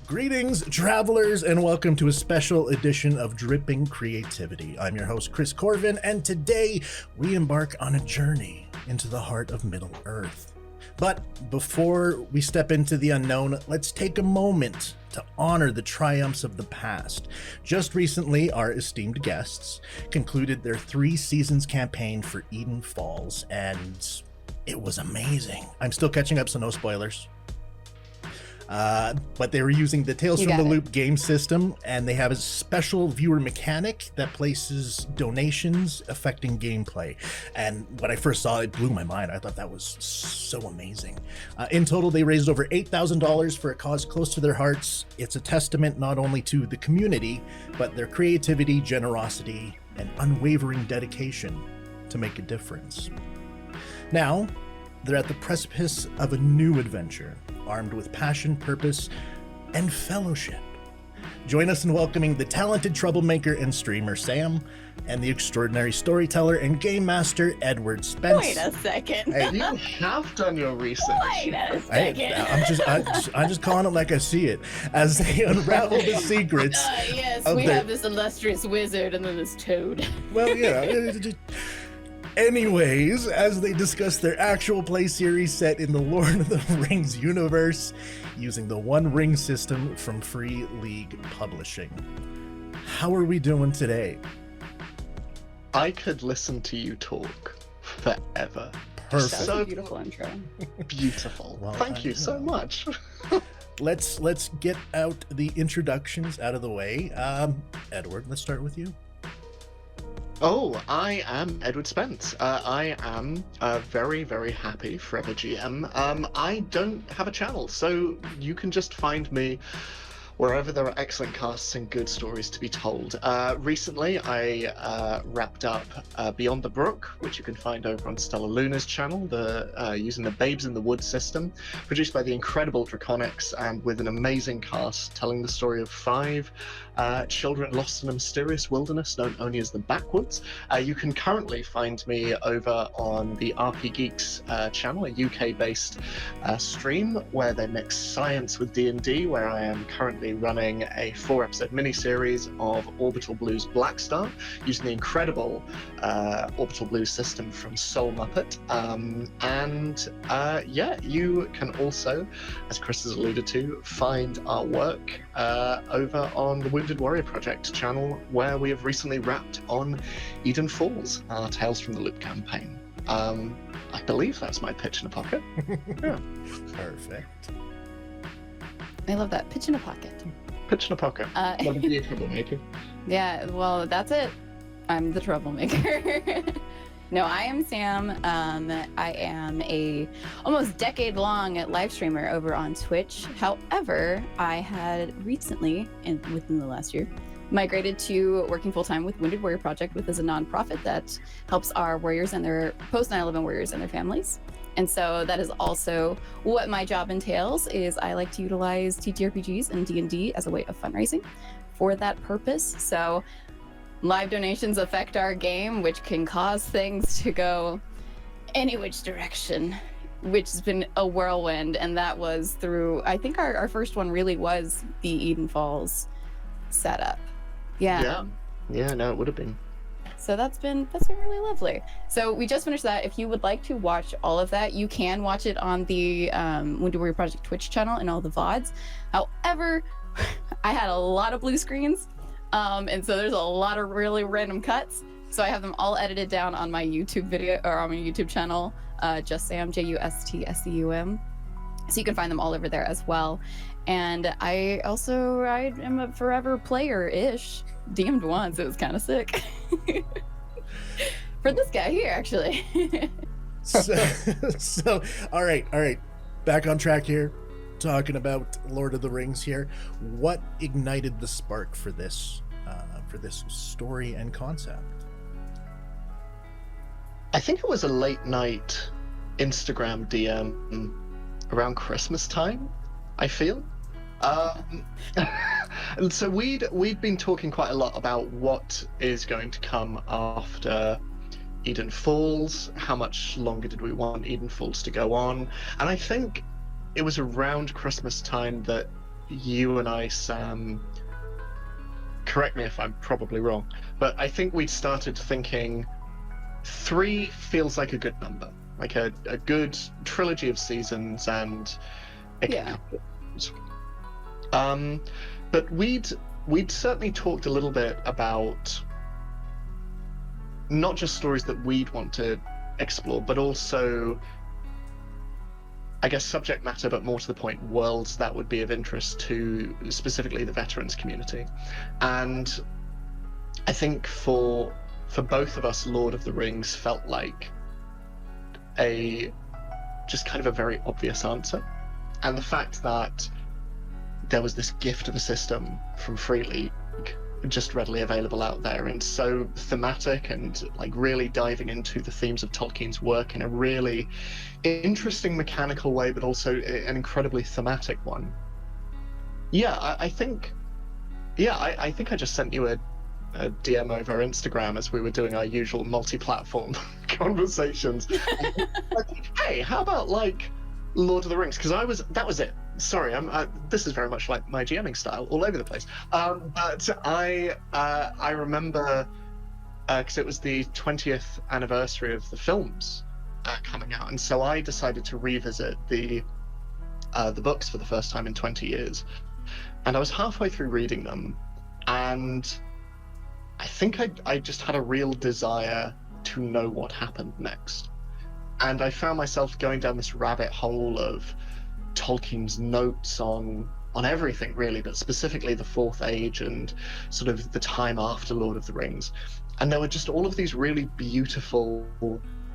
Greetings, travelers, and welcome to a special edition of Dripping Creativity. I'm your host, Chris Corvan, and today we embark on a journey into the heart of Middle-earth. But before we step into the unknown, let's take a moment to honor the triumphs of the past. Just recently, our esteemed guests concluded their 3 seasons campaign for Eden Falls, and it was amazing. I'm still catching up, so no spoilers. But they were using the Tales from the Loop game system, and they have a special viewer mechanic that places donations affecting gameplay. And when I first saw it, it blew my mind. I thought that was so amazing. In total, they raised over $8,000 for a cause close to their hearts. It's a testament not only to the community, but their creativity, generosity, and unwavering dedication to make a difference. Now, they're at the precipice of a new adventure, armed with passion, purpose, and fellowship. Join us in welcoming the talented troublemaker and streamer Seum, and the extraordinary storyteller and game master Edward Spence. Wait a second. Hey, you have done your research. Wait a second. I'm just calling it like I see it, as they unravel the secrets. Yes, we have this illustrious wizard and then this toad. Well, yeah. Anyways, as they discuss their actual play series set in the Lord of the Rings universe, using the One Ring system from Free League Publishing. How are we doing today? I could listen to you talk forever. Perfect. That's a beautiful intro. Beautiful. Well, Thank you so much. Let's get out the introductions out of the way. Edward, let's start with you. Oh, I am Edward Spence. I am very, very happy forever GM. I don't have a channel, so you can just find me wherever there are excellent casts and good stories to be told. Recently, I wrapped up Beyond the Brook, which you can find over on Stella Luna's channel, using the Babes in the Wood system, produced by the incredible Draconics, and with an amazing cast telling the story of 5 children lost in a mysterious wilderness known only as the Backwoods. You can currently find me over on the RP Geeks channel, a UK-based stream where they mix science with D&D, where I am currently running a 4-episode miniseries of Orbital Blues Blackstar, using the incredible Orbital Blues system from Soul Muppet. You can also, as Chris has alluded to, find our work over on the Wounded Warrior Project channel, where we have recently wrapped on Eden Falls, our Tales from the Loop campaign. I believe that's my pitch in a pocket. Yeah. Perfect. I love that. Pitch in a pocket. Pitch in a pocket. Love to be a troublemaker. Yeah, well, that's it. I'm the troublemaker. No, I am Sam. I am a almost decade-long live streamer over on Twitch. However, I had recently, and within the last year, migrated to working full-time with Wounded Warrior Project, which is a nonprofit that helps our warriors and their post-9/11 warriors and their families. And so that is also what my job entails. Is I like to utilize TTRPGs and D&D as a way of fundraising for that purpose. So live donations affect our game, which can cause things to go any which direction, which has been a whirlwind. And that was through, I think our first one really was the Eden Falls setup. Yeah, no, it would have been. So that's been really lovely. So we just finished that. If you would like to watch all of that, you can watch it on the Wounded Warrior Project Twitch channel and all the VODs. However, I had a lot of blue screens, and so there's a lot of really random cuts. So I have them all edited down on my YouTube video, or on my YouTube channel, JustSeum, JustSeum. So you can find them all over there as well. And I am a forever player-ish. DM'd once, it was kind of sick. For this guy here, actually. so all right. Back on track here, talking about Lord of the Rings here. What ignited the spark for this story and concept? I think it was a late night Instagram DM around Christmas time, I feel. And so we'd been talking quite a lot about what is going to come after Eden Falls, how much longer did we want Eden Falls to go on, and I think it was around Christmas time that you and I, Sam, correct me if I'm probably wrong, but I think we'd started thinking 3 feels like a good number, like a good trilogy of seasons, and it Yeah. But we'd certainly talked a little bit about not just stories that we'd want to explore, but also, I guess, subject matter, but more to the point, worlds that would be of interest to specifically the veterans community. And I think for both of us, Lord of the Rings felt like just kind of a very obvious answer. And the fact that there was this gift of a system from Free League just readily available out there, and so thematic, and like really diving into the themes of Tolkien's work in a really interesting mechanical way, but also an incredibly thematic one. I think I just sent you a DM over Instagram as we were doing our usual multi-platform conversations. Like, hey, how about like Lord of the Rings? Because that was it. Sorry, this is very much like my GMing style, all over the place. But I remember because it was the 20th anniversary of the films coming out, and so I decided to revisit the books for the first time in 20 years. And I was halfway through reading them, and I think I just had a real desire to know what happened next. And I found myself going down this rabbit hole of Tolkien's notes on everything, really, but specifically the Fourth Age and sort of the time after Lord of the Rings. And there were just all of these really beautiful,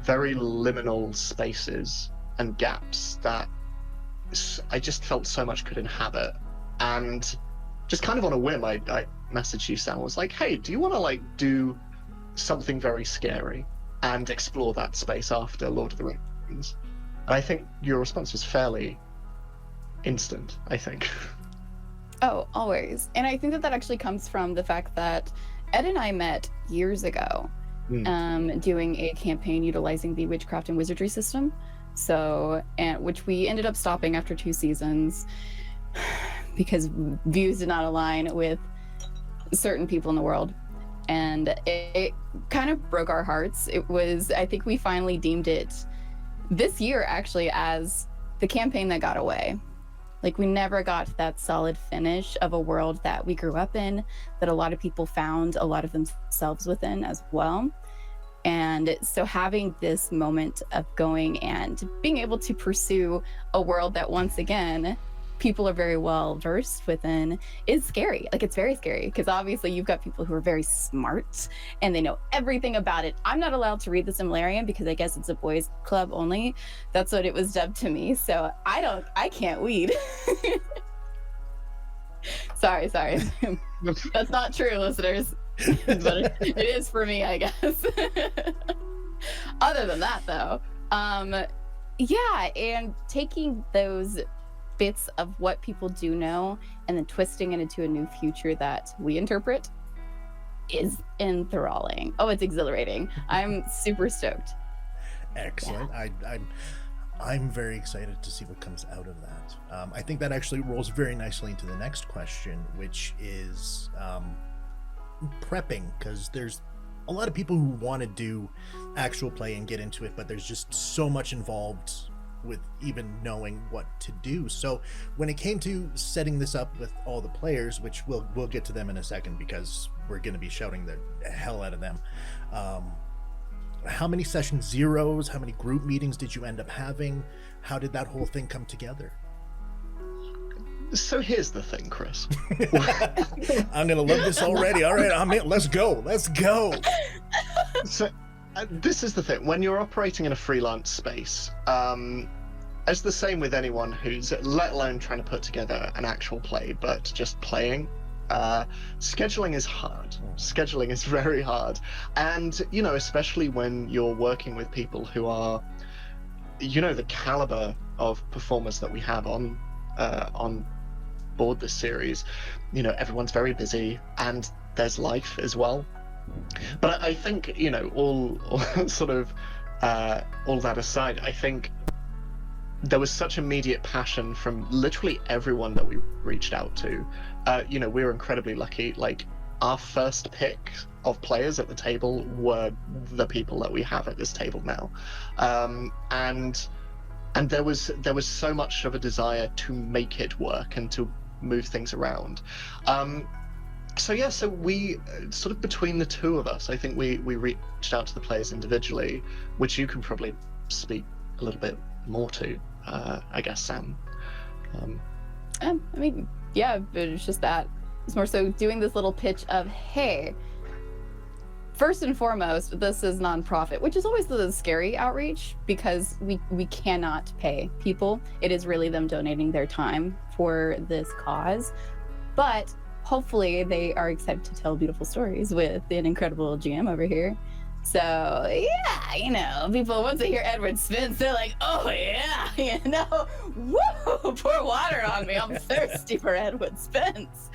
very liminal spaces and gaps that I just felt so much could inhabit. And just kind of on a whim, I messaged you, Sam, was like, hey, do you want to like do something very scary and explore that space after Lord of the Rings? And I think your response was fairly instant, I think. Oh, always. And I think that actually comes from the fact that Ed and I met years ago doing a campaign utilizing the Witchcraft and Wizardry system. Which we ended up stopping after 2 seasons because views did not align with certain people in the world. And it kind of broke our hearts. I think we finally deemed it this year actually as the campaign that got away. Like, we never got that solid finish of a world that we grew up in, that a lot of people found a lot of themselves within as well. And so having this moment of going and being able to pursue a world that, once again, people are very well versed within is scary. Like, it's very scary because obviously you've got people who are very smart and they know everything about it. I'm not allowed to read the Silmarillion because I guess it's a boys club only. That's what it was dubbed to me. So I can't weed. Sorry. That's not true, listeners. But it is for me, I guess. Other than that, though, and taking those bits of what people do know and then twisting it into a new future that we interpret is enthralling. Oh, it's exhilarating. I'm super stoked. Excellent. Yeah. I'm very excited to see what comes out of that. I think that actually rolls very nicely into the next question, which is prepping, because there's a lot of people who want to do actual play and get into it, but there's just so much involved with even knowing what to do. So when it came to setting this up with all the players, which we'll get to them in a second because we're going to be shouting the hell out of them, how many session zeros, how many group meetings did you end up having? How did that whole thing come together? So here's the thing, Chris. I'm gonna love this already. All right, I'm in. Let's go. So this is the thing. When you're operating in a freelance space, as the same with anyone who's, let alone trying to put together an actual play, but just playing, scheduling is hard. Scheduling is very hard. And, especially when you're working with people who are, the caliber of performers that we have on board this series, everyone's very busy and there's life as well. But I think, all sort of all that aside, I think there was such immediate passion from literally everyone that we reached out to. We were incredibly lucky. Like, our first pick of players at the table were the people that we have at this table now, and there was so much of a desire to make it work and to move things around. So we sort of, between the two of us, I think we reached out to the players individually, which you can probably speak a little bit more to, I guess, Sam. I mean, yeah, but it's just that it's more so doing this little pitch of, hey, first and foremost, this is nonprofit, which is always the scary outreach, because we cannot pay people. It is really them donating their time for this cause. But hopefully they are excited to tell beautiful stories with an incredible GM over here. So yeah, people, once they hear Edward Spence, they're like, oh yeah, woo, pour water on me. I'm thirsty for Edward Spence.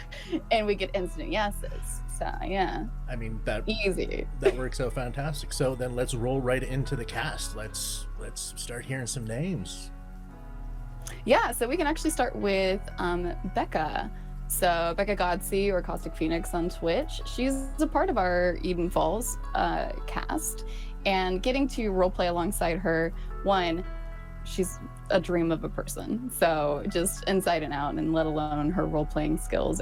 And we get instant yeses. So yeah. I mean, that easy. That works out fantastic. So then let's roll right into the cast. Let's start hearing some names. Yeah, so we can actually start with Becca. So Becca Godsey, or Caustic Phoenix on Twitch. She's a part of our Eden Falls cast, and getting to roleplay alongside her, one, she's a dream of a person. So just inside and out, and let alone her role-playing skills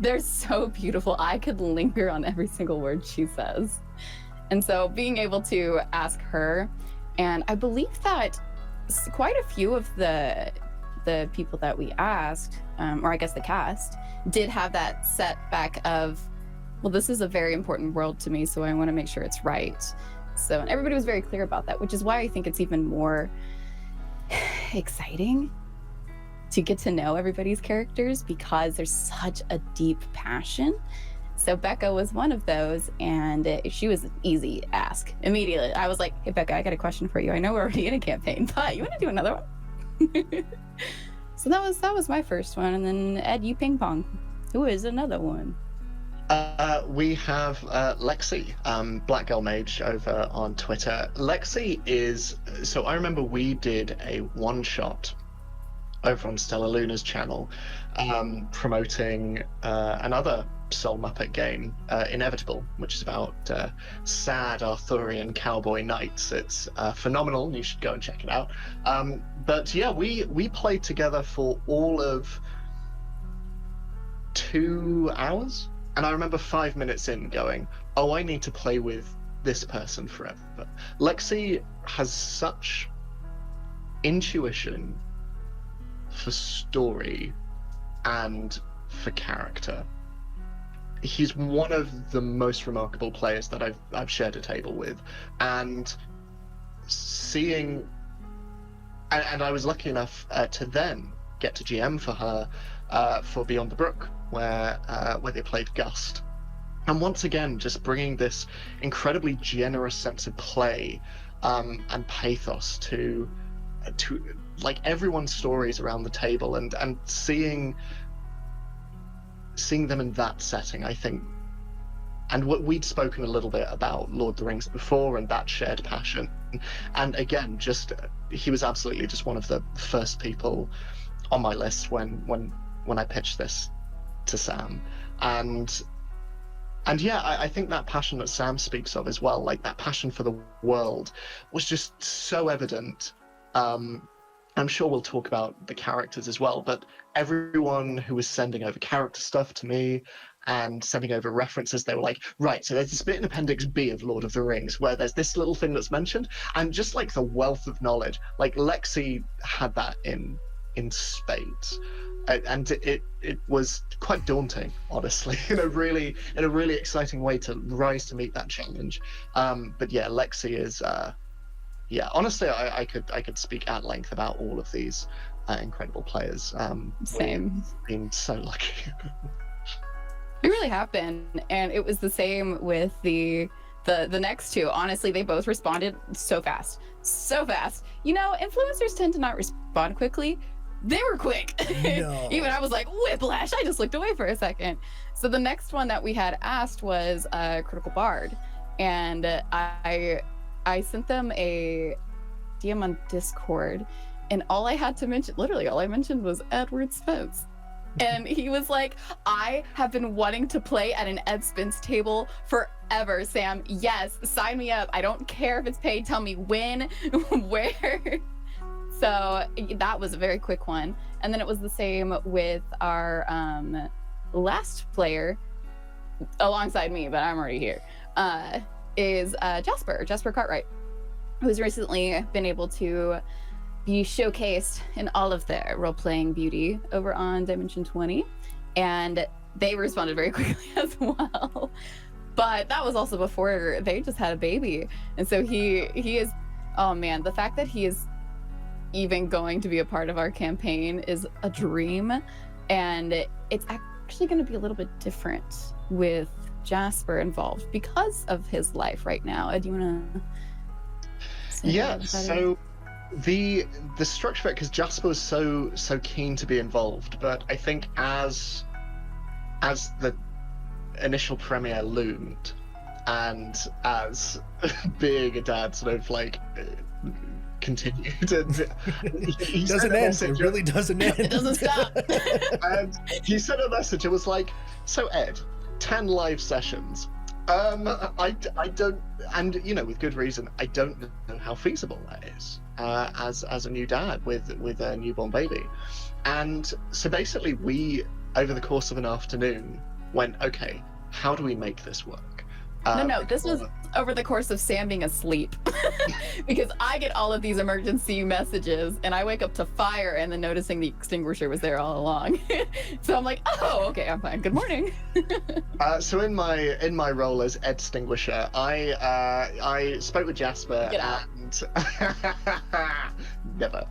they're so beautiful. I could linger on every single word she says. And so being able to ask her, and I believe that quite a few of the people that we asked, or I guess the cast, did have that setback of, well, this is a very important world to me, so I want to make sure it's right. So, and everybody was very clear about that, which is why I think it's even more exciting to get to know everybody's characters, because there's such a deep passion. So Becca was one of those, and she was an easy ask. Immediately, I was like, hey, Becca, I got a question for you. I know we're already in a campaign, but you want to do another one? So that was my first one. And then Ed, you ping pong. Who is another one? We have Lexi, BlackGirlMage, over on Twitter. Lexi is, so I remember we did a one-shot over on Stella Luna's channel, promoting another Soul Muppet game, Inevitable, which is about sad Arthurian cowboy knights. It's phenomenal, and you should go and check it out. But yeah, we played together for all of 2 hours, and I remember 5 minutes in going, oh, I need to play with this person forever. Lexi has such intuition for story and for character. He's one of the most remarkable players that I've shared a table with, and seeing, and I was lucky enough to then get to GM for her for Beyond the Brook, where they played Gust, and once again just bringing this incredibly generous sense of play and pathos to like everyone's stories around the table, and seeing them in that setting, I think. And what we'd spoken a little bit about Lord of the Rings before, and that shared passion, and again, just he was absolutely just one of the first people on my list when I pitched this to Sam. And yeah, I think that passion that Sam speaks of as well, like that passion for the world, was just so evident. I'm sure we'll talk about the characters as well, but everyone who was sending over character stuff to me and sending over references, they were like, right, so there's this bit in Appendix B of Lord of the Rings where there's this little thing that's mentioned, and just like the wealth of knowledge, like Lexi had that in spades. And it was quite daunting, honestly, in a really exciting way to rise to meet that challenge. But yeah, Lexi is yeah, honestly, I could speak at length about all of these incredible players. Same. We've been so lucky. We really have been, and it was the same with the next two. Honestly, they both responded so fast. Influencers tend to not respond quickly. They were quick. No. Even I was like, whiplash. I just looked away for a second. So the next one that we had asked was CriticalBard, and I sent them a DM on Discord, and all I had to mention, literally all I mentioned, was Edward Spence. And he was like, I have been wanting to play at an Ed Spence table forever, Sam. Yes, sign me up. I don't care if it's paid. Tell me when, where. So that was a very quick one. And then it was the same with our last player alongside me, but I'm already here, is Jasper Cartwright, who's recently been able to be showcased in all of their role-playing beauty over on Dimension 20, and they responded very quickly as well. But that was also before they just had a baby, and so he is, oh man, the fact that he is even going to be a part of our campaign is a dream. And it's actually going to be a little bit different with Jasper involved because of his life right now. Do you want to? Yeah. So the structure of it, because Jasper was so keen to be involved, but I think as the initial premiere loomed, and as being a dad sort of like continued, and he doesn't end. It really doesn't end. It doesn't stop. And he sent a message. It was like, so Ed, 10 live sessions. I don't, and with good reason, I don't know how feasible that is as a new dad with a newborn baby. And so basically we, over the course of an afternoon, went, okay, how do we make this work? No, this was over the course of Sam being asleep, because I get all of these emergency messages and I wake up to fire and then noticing the extinguisher was there all along. So I'm like, oh, okay, I'm fine. Good morning. So in my role as Ed Extinguisher, I spoke with Jasper and never.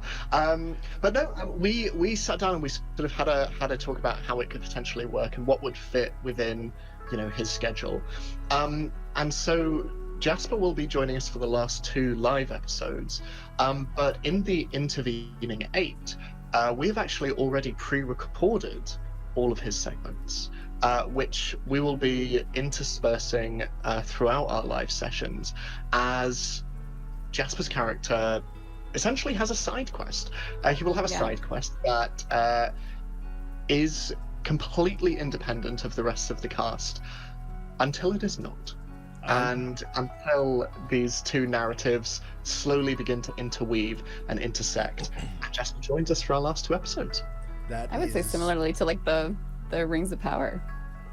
But no, we sat down and we sort of had a talk about how it could potentially work and what would fit within his schedule. And so Jasper will be joining us for the last 2 live episodes, but in the intervening 8, we've actually already pre-recorded all of his segments, which we will be interspersing throughout our live sessions, as Jasper's character essentially has a side quest. He will have a side quest that is completely independent of the rest of the cast until it is not. And until these 2 narratives slowly begin to interweave and intersect. And Jasper joins us for our last 2 episodes. I would say similarly to like the Rings of Power.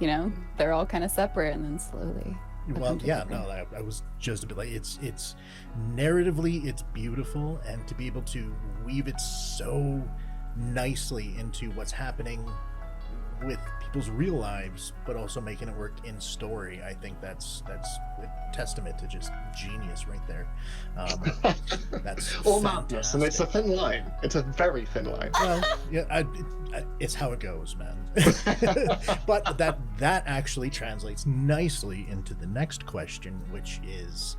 They're all kind of separate and then slowly. Well, yeah, no, I was just a bit like, it's narratively, it's beautiful, and to be able to weave it so nicely into what's happening with people's real lives, but also making it work in story, I think that's a testament to just genius right there. That's all madness, and it's a thin line. It's a very thin line. Well, yeah, it's how it goes, man. But that actually translates nicely into the next question, which is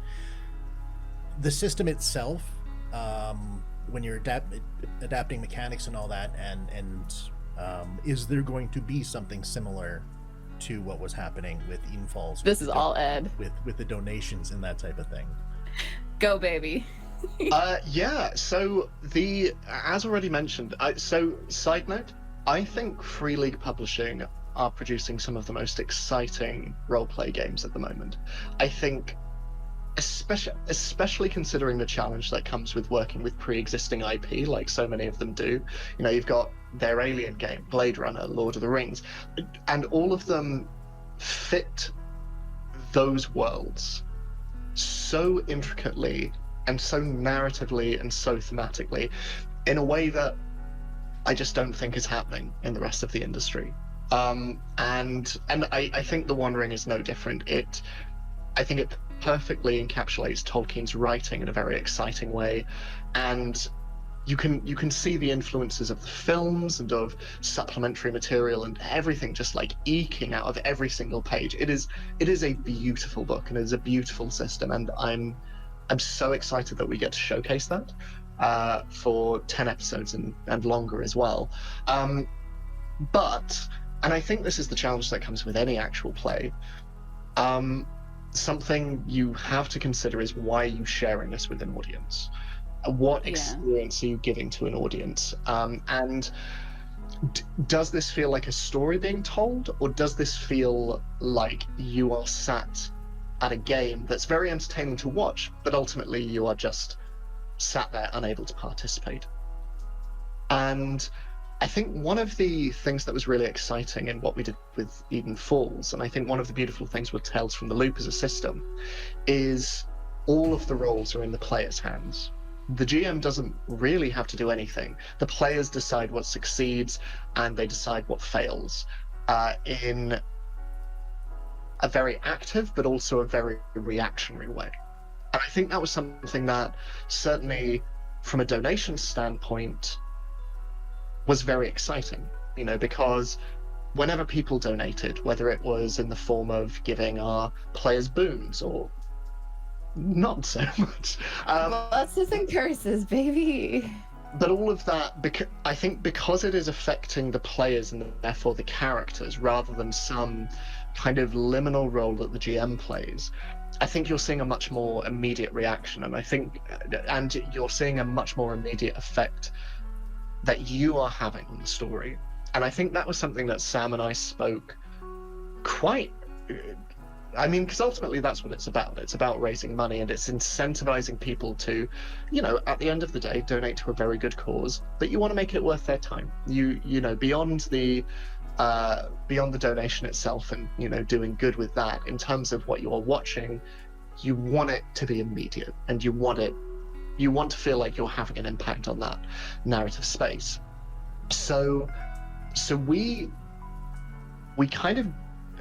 the system itself. When you're adapting mechanics and all that, and is there going to be something similar to what was happening with Eden Falls? This is all Ed. With the donations and that type of thing. Go, baby. Yeah, so as already mentioned, side note, I think Free League Publishing are producing some of the most exciting roleplay games at the moment. I think, especially considering the challenge that comes with working with pre-existing IP, like so many of them do. You've got their Alien game, Blade Runner, Lord of the Rings, and all of them fit those worlds so intricately and so narratively and so thematically in a way that I just don't think is happening in the rest of the industry. And I think The One Ring is no different. I think it perfectly encapsulates Tolkien's writing in a very exciting way, and you can see the influences of the films and of supplementary material and everything just like eking out of every single page. It is a beautiful book, and it is a beautiful system, and I'm so excited that we get to showcase that for 10 episodes and longer as well. But I think this is the challenge that comes with any actual play. Something you have to consider is, why are you sharing this with an audience? What Yeah. experience are you giving to an audience? And does this feel like a story being told, or does this feel like you are sat at a game that's very entertaining to watch, but ultimately you are just sat there unable to participate? And I think one of the things that was really exciting in what we did with Eden Falls, and I think one of the beautiful things with Tales from the Loop as a system, is all of the roles are in the player's hands. The GM doesn't really have to do anything. The players decide what succeeds and they decide what fails in a very active but also a very reactionary way. And I think that was something that certainly from a donation standpoint was very exciting, you know, because whenever people donated, whether it was in the form of giving our players boons or not so much. Blessings and curses, baby. But all of that, I think because it is affecting the players and therefore the characters, rather than some kind of liminal role that the GM plays, I think you're seeing a much more immediate reaction, and you're seeing a much more immediate effect that you are having on the story. And I think that was something that Sam and I spoke quite. I mean, because ultimately that's what it's about. It's about raising money, and it's incentivizing people to, you know, at the end of the day, donate to a very good cause. But you want to make it worth their time. You know, beyond the donation itself, and you know, doing good with that. In terms of what you are watching, you want it to be immediate, and you want to feel like you're having an impact on that narrative space. So we kind of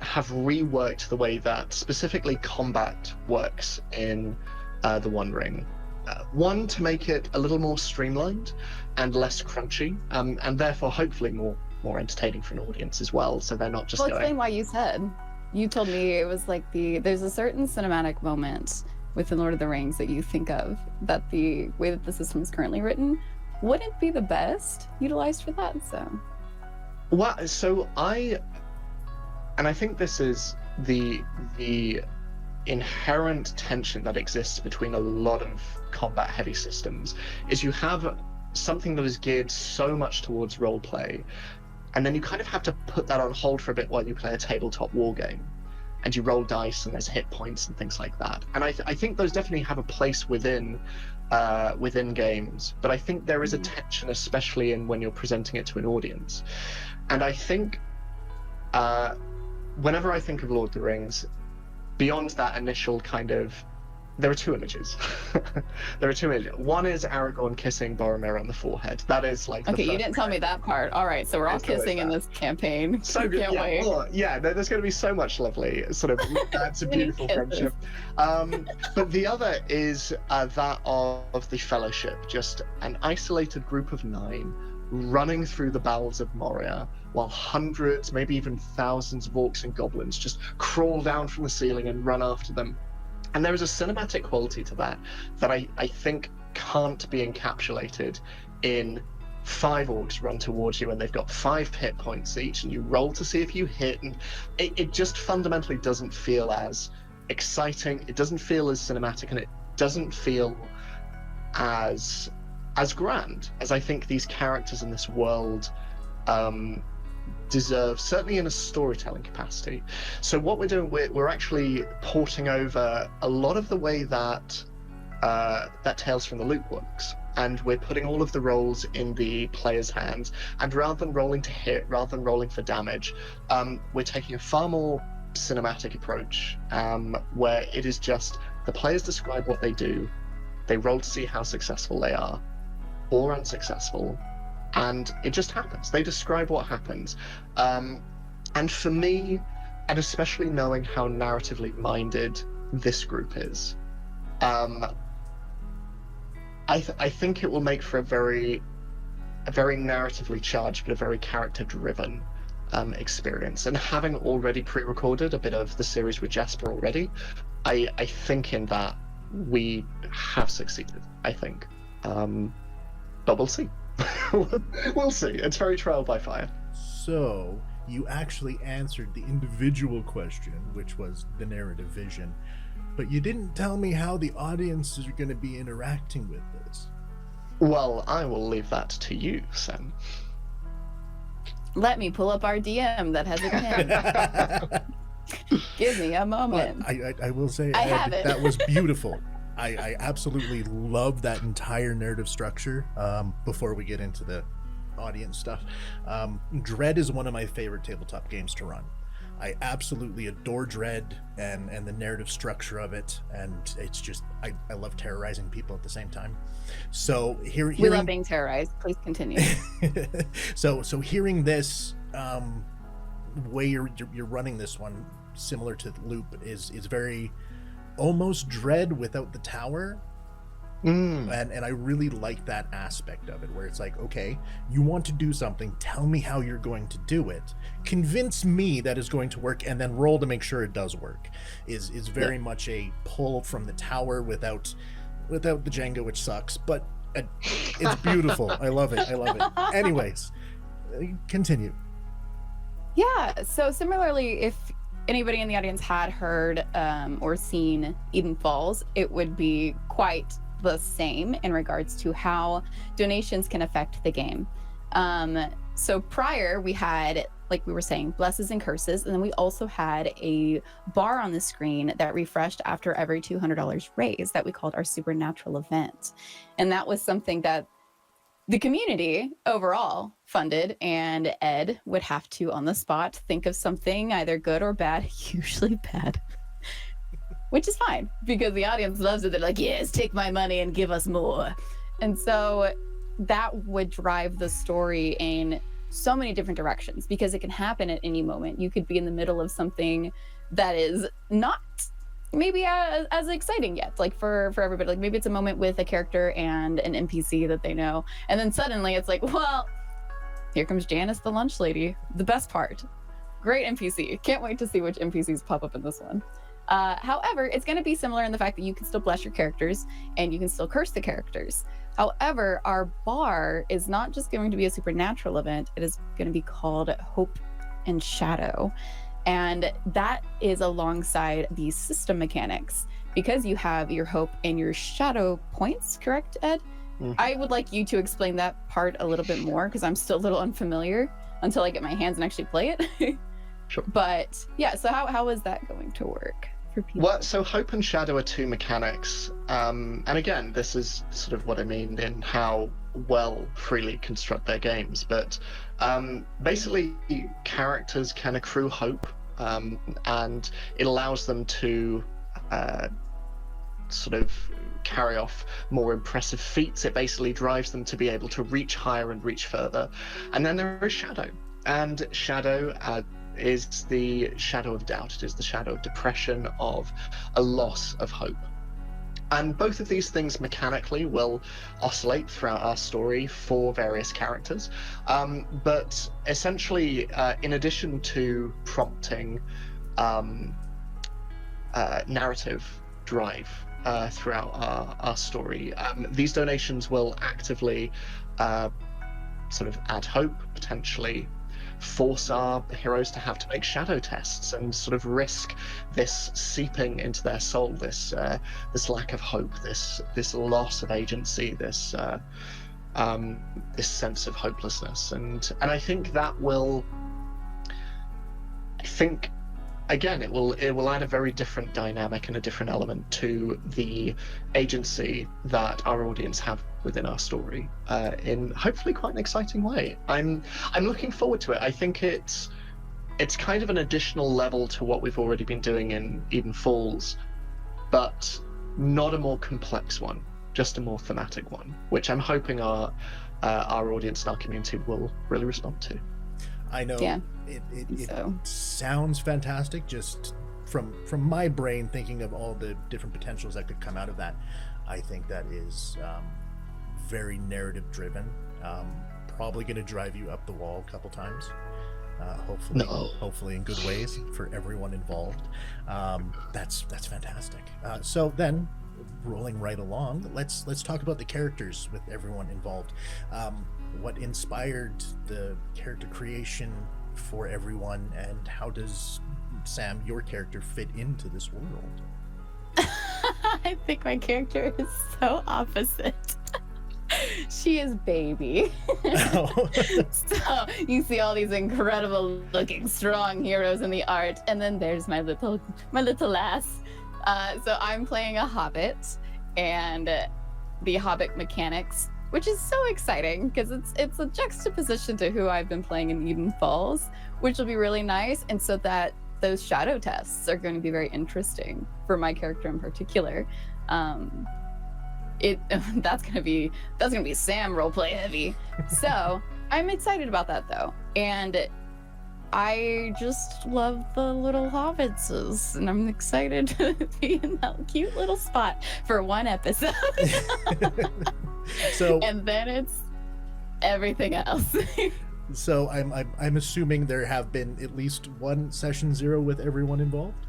have reworked the way that specifically combat works in the One Ring. One, to make it a little more streamlined and less crunchy, and therefore hopefully more entertaining for an audience as well. So they're not just Well, going. explain why you told me it was like there's a certain cinematic moment within Lord of the Rings that you think of that the way that the system is currently written wouldn't be the best utilized for that. So I think this is the inherent tension that exists between a lot of combat heavy systems, is you have something that is geared so much towards role play, and then you kind of have to put that on hold for a bit while you play a tabletop war game, and you roll dice and there's hit points and things like that. And I think those definitely have a place within games, but I think there is a tension, especially in when you're presenting it to an audience. And I think whenever I think of Lord of the Rings, beyond that initial kind of, there are two images. One is Aragorn kissing Boromir on the forehead. That is like. Okay, you didn't tell me that part. All right, so we're all kissing in this campaign. So good. Can't Yeah, wait. well, yeah, there's going to be so much lovely sort of. It's a beautiful friendship. But the other is that of the Fellowship, just an isolated group of 9 running through the bowels of Moria, while hundreds, maybe even thousands of orcs and goblins just crawl down from the ceiling and run after them. And there is a cinematic quality to that I think can't be encapsulated in 5 orcs run towards you and they've got 5 hit points each, and you roll to see if you hit, and it just fundamentally doesn't feel as exciting, it doesn't feel as cinematic, and it doesn't feel as grand as I think these characters in this world deserve, certainly in a storytelling capacity. So what we're doing, we're actually porting over a lot of the way that Tales from the Loop works, and we're putting all of the roles in the player's hands, and rather than rolling to hit, rather than rolling for damage, we're taking a far more cinematic approach, where it is just the players describe what they do, they roll to see how successful they are or unsuccessful, and it just happens. They describe what happens. And for me, and especially knowing how narratively minded this group is, I think it will make for a very narratively charged but a very character-driven experience. And having already pre-recorded a bit of the series with Jasper already, I think in that we have succeeded, I think. But we'll see. We'll see. It's very trial by fire. So you actually answered the individual question, which was the narrative vision, but you didn't tell me how the audience is going to be interacting with this. Well, I will leave that to you, Sam. Let me pull up our DM that has a pin. Give me a moment. I will say, I Ed, have it. that was beautiful. I absolutely love that entire narrative structure. Before we get into the audience stuff, Dread is one of my favorite tabletop games to run. I absolutely adore Dread and the narrative structure of it, and it's just I love terrorizing people at the same time. So hearing we love being terrorized. Please continue. so hearing this way you're running this one, similar to Loop, is very almost Dread without the tower. And I really like that aspect of it, where it's like, okay, you want to do something, tell me how you're going to do it, convince me that is going to work, and then roll to make sure it does work. Is very much a pull from the tower without the Jenga, which sucks, but it's beautiful. I love it. Anyways, continue. Yeah, so similarly, if anybody in the audience had heard or seen Eden Falls, it would be quite the same in regards to how donations can affect the game. So prior, we had, like we were saying, blesses and curses, and then we also had a bar on the screen that refreshed after every $200 raised that we called our supernatural event. And that was something that the community overall funded, and Ed would have to, on the spot, think of something either good or bad, usually bad, which is fine because the audience loves it. They're like, yes, take my money and give us more. And so that would drive the story in so many different directions because it can happen at any moment. You could be in the middle of something that is not maybe as exciting yet, like for everybody. Like maybe it's a moment with a character and an NPC that they know, and then suddenly it's like, well, here comes Janice the lunch lady, the best part. Great NPC. Can't wait to see which NPCs pop up in this one. However, it's going to be similar in the fact that you can still bless your characters and you can still curse the characters. However, our bar is not just going to be a supernatural event. It is going to be called Hope and Shadow. And that is alongside the system mechanics, because you have your hope and your shadow points, correct, Ed? Mm-hmm. I would like you to explain that part a little bit more because I'm still a little unfamiliar until I get my hands and actually play it. Sure. But yeah, so how is that going to work for people? Well, so hope and shadow are two mechanics. And again, this is sort of what I mean in how well Freely construct their games. But basically, characters can accrue hope, and it allows them to sort of carry off more impressive feats. It basically drives them to be able to reach higher and reach further. And then there is shadow. And shadow is the shadow of doubt. It is the shadow of depression, of a loss of hope. And both of these things mechanically will oscillate throughout our story for various characters. But essentially, in addition to prompting narrative drive throughout our story, these donations will actively sort of add hope, potentially force our heroes to have to make shadow tests and sort of risk this seeping into their soul, this lack of hope, this loss of agency, this sense of hopelessness, and I think that will, again, it will add a very different dynamic and a different element to the agency that our audience have within our story, in hopefully quite an exciting way. I'm looking forward to it. I think it's kind of an additional level to what we've already been doing in Eden Falls, but not a more complex one, just a more thematic one, which I'm hoping our audience and our community will really respond to. I know. Yeah. It sounds fantastic, just from my brain thinking of all the different potentials that could come out of that. I think that is very narrative driven, probably going to drive you up the wall a couple times, hopefully in good ways for everyone involved. That's fantastic. So then, rolling right along, let's talk about the characters with everyone involved. What inspired the character creation for everyone, and how does Sam, your character, fit into this world? I think my character is so opposite. She is baby. Oh. So you see all these incredible looking strong heroes in the art, and then there's my little lass. So I'm playing a hobbit, and the hobbit mechanics, which is so exciting because it's a juxtaposition to who I've been playing in Eden Falls, which will be really nice. And so that those shadow tests are going to be very interesting for my character in particular. That's gonna be Sam roleplay heavy. So I'm excited about that though, and I just love the little hobbitses, and I'm excited to be in that cute little spot for one episode. So and then it's everything else. So I'm assuming there have been at least one session 0 with everyone involved.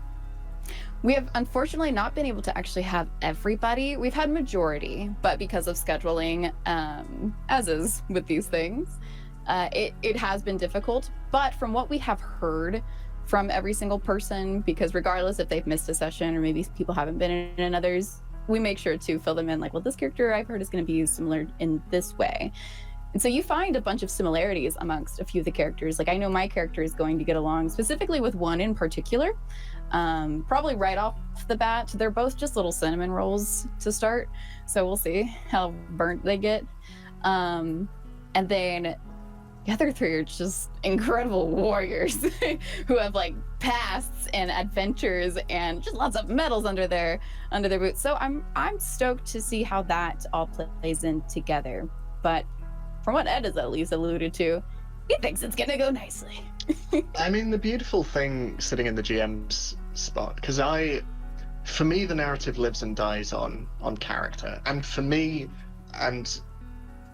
We have unfortunately not been able to actually have everybody. We've had majority, but because of scheduling, as is with these things, it has been difficult. But from what we have heard from every single person, because regardless if they've missed a session or maybe people haven't been in others, we make sure to fill them in like, well, this character I've heard is going to be similar in this way. And so you find a bunch of similarities amongst a few of the characters. Like I know my character is going to get along specifically with one in particular. Probably right off the bat, they're both just little cinnamon rolls to start. So we'll see how burnt they get. And then the other three are just incredible warriors who have like pasts and adventures and just lots of medals under their boots. So I'm stoked to see how that all plays in together. But from what Ed has at least alluded to, he thinks it's gonna go nicely. I mean, the beautiful thing sitting in the GM's spot, because for me, the narrative lives and dies on character. And for me, and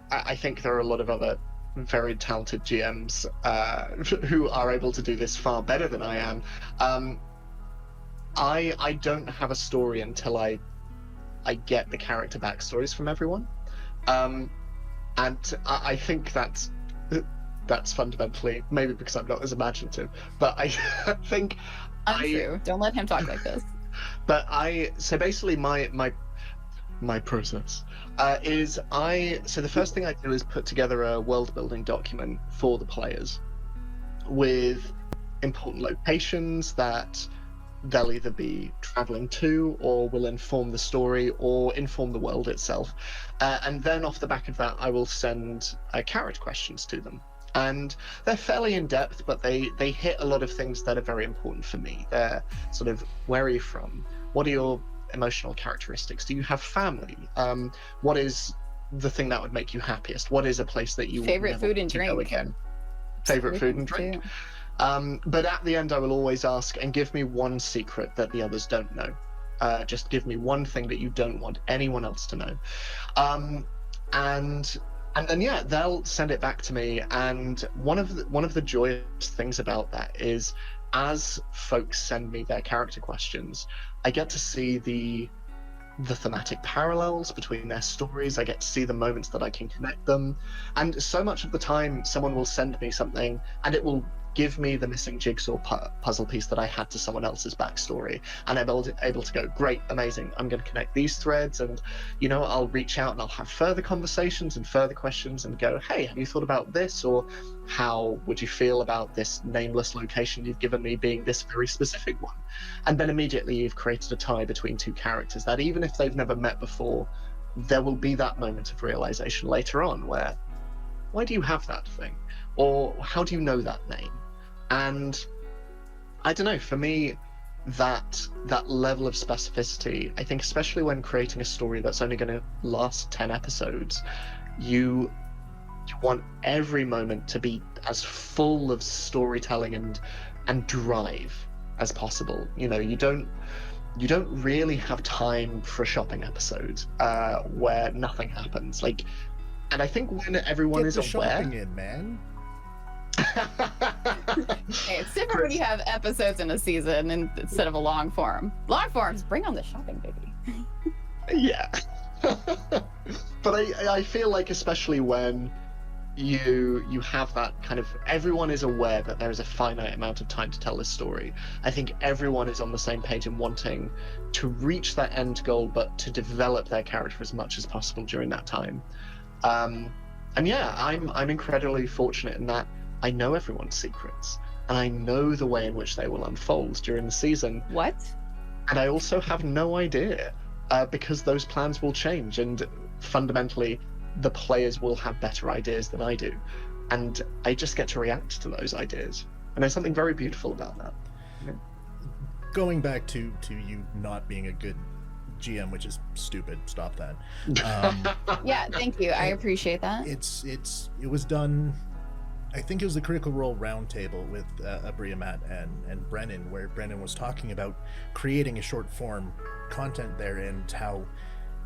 I think there are a lot of other very talented GMs who are able to do this far better than I am. I don't have a story until I get the character backstories from everyone. And I think that's fundamentally, maybe because I'm not as imaginative, but I think Untrue. Don't let him talk like this. But so basically my process is so the first thing I do is put together a world building document for the players with important locations that they'll either be traveling to or will inform the story or inform the world itself. And then off the back of that, I will send character questions to them. And they're fairly in-depth, but they hit a lot of things that are very important for me. They're sort of, where are you from? What are your emotional characteristics? Do you have family? What is the thing that would make you happiest? What is a place that you favorite food and drink? Go again? Favorite food and drink? But at the end, I will always ask, and give me one secret that the others don't know. Just give me one thing that you don't want anyone else to know. And then, yeah, they'll send it back to me. And one of the joyous things about that is, as folks send me their character questions, I get to see the thematic parallels between their stories. I get to see the moments that I can connect them. And so much of the time, someone will send me something and it will give me the missing jigsaw puzzle piece that I had to someone else's backstory, and I'm able to go, great, amazing, I'm going to connect these threads, and I'll reach out and I'll have further conversations and further questions and go, hey, have you thought about this, or how would you feel about this nameless location you've given me being this very specific one? And then immediately you've created a tie between two characters that, even if they've never met before, there will be that moment of realization later on where, why do you have that thing, or how do you know that name? And I don't know, for me, that level of specificity, I think, especially when creating a story that's only going to last 10 episodes, you want every moment to be as full of storytelling and drive as possible. You don't really have time for a shopping episode where nothing happens. And I think when everyone is aware, shopping in, man. Hey, it's different when you have episodes in a season instead of a long form. Long forms, bring on the shopping, baby. Yeah. But I feel like, especially when you have that kind of, everyone is aware that there is a finite amount of time to tell this story. I think everyone is on the same page in wanting to reach that end goal, but to develop their character as much as possible during that time. And yeah, I'm incredibly fortunate in that I know everyone's secrets, and I know the way in which they will unfold during the season. What? And I also have no idea, because those plans will change, and fundamentally, the players will have better ideas than I do, and I just get to react to those ideas. And there's something very beautiful about that. Going back to you not being a good GM, which is stupid. Stop that. Yeah, thank you. I appreciate that. It was done. I think it was the Critical Role Roundtable with Abria, Matt, and Brennan, where Brennan was talking about creating a short form content there, and how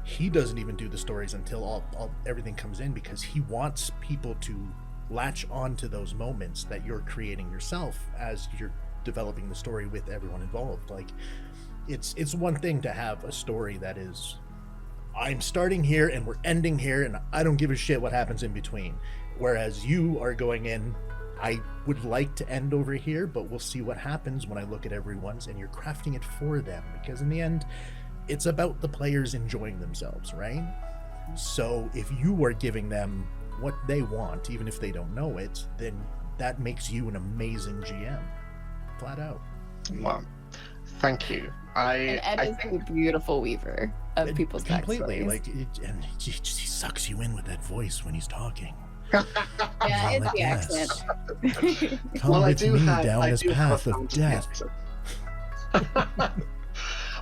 he doesn't even do the stories until everything comes in, because he wants people to latch on to those moments that you're creating yourself as you're developing the story with everyone involved. Like, it's one thing to have a story that is, I'm starting here and we're ending here and I don't give a shit what happens in between, whereas you are going in, I would like to end over here, but we'll see what happens when I look at everyone's, and you're crafting it for them, because in the end it's about the players enjoying themselves, right? So if you are giving them what they want, even if they don't know it, then that makes you an amazing GM, flat out. Wow, thank you. And Ed is a beautiful weaver of people's completely backstories. And he sucks you in with that voice when he's talking. Yeah, it's the accent. Come Well, with me down this path of death.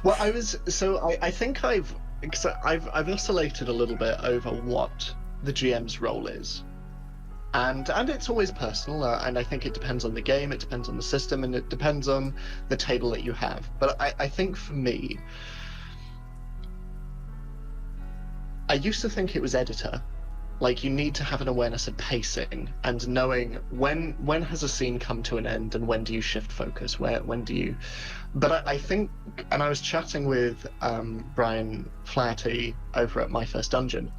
Well, I think I've oscillated a little bit over what the GM's role is, and it's always personal, and I think it depends on the game, it depends on the system, and it depends on the table that you have. But I think for me, I used to think it was editor. Like, you need to have an awareness of pacing and knowing when has a scene come to an end, and when do you shift focus, when do you. But I think, and I was chatting with Brian Flaherty over at My First Dungeon,